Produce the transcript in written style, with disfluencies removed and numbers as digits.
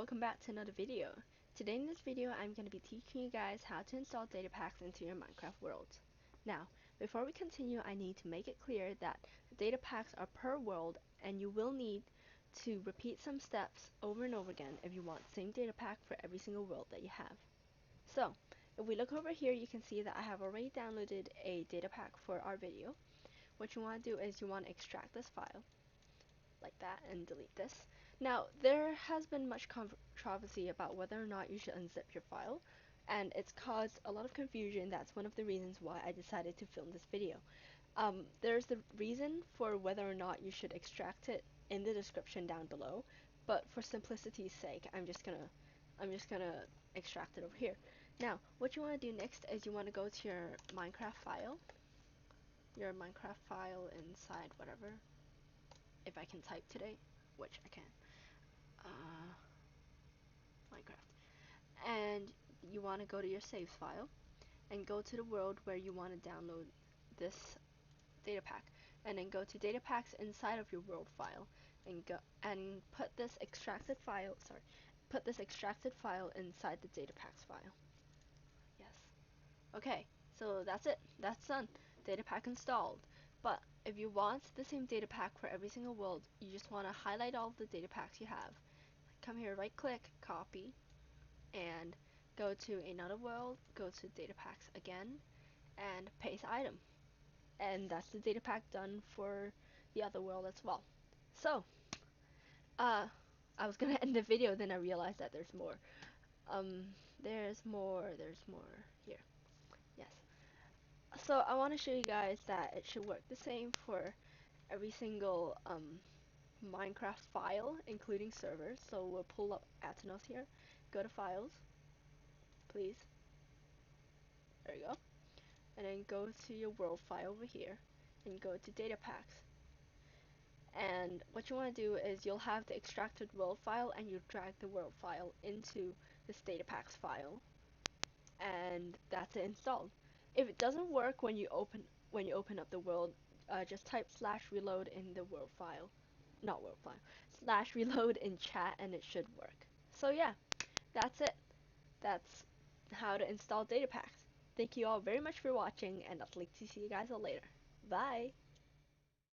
welcome back to another video. Today in this video I'm going to be teaching you guys how to install Datapacks into your Minecraft world. Now, before we continue, I need to make it clear that the Datapacks are per world and you will need to repeat some steps over and over again if you want the same Datapack for every single world that you have. So, if we look over here, you can see that I have already downloaded a Datapack for our video. What you want to do is you want to extract this file like that and delete this. Now, there has been much controversy about whether or not you should unzip your file, and it's caused a lot of confusion. That's one of the reasons why I decided to film this video. There's the reason for whether or not you should extract it in the description down below, but for simplicity's sake, I'm just gonna extract it over here. Now, what you want to do next is you want to go to your Minecraft file, inside whatever. If I can type today, which I can. Minecraft. And you want to go to your saves file and go to the world where you want to download this data pack, and then go to Datapacks inside of your world file and put this extracted file inside the Datapacks file. Yes. Okay, so that's it. That's done. Datapack installed. But if you want the same data pack for every single world, you just want to highlight all of the data packs you have. Come here, right click, copy, and go to another world, go to data packs again, and paste item. And that's the data pack done for the other world as well. So, I was gonna end the video, then I realized that there's more. There's more here. Yes. So I want to show you guys that it should work the same for every single Minecraft file, including servers. So we'll pull up Atomos here, go to files, please. There you go. And then go to your world file over here and go to Datapacks. And what you want to do is you'll have the extracted world file and you drag the world file into this Datapacks file, and that's it installed. If it doesn't work when you open up the world, just type /reload in the world file, not world file, /reload in chat, and it should work. So yeah, that's it. That's how to install Datapacks. Thank you all very much for watching, and I'd like to see you guys all later. Bye!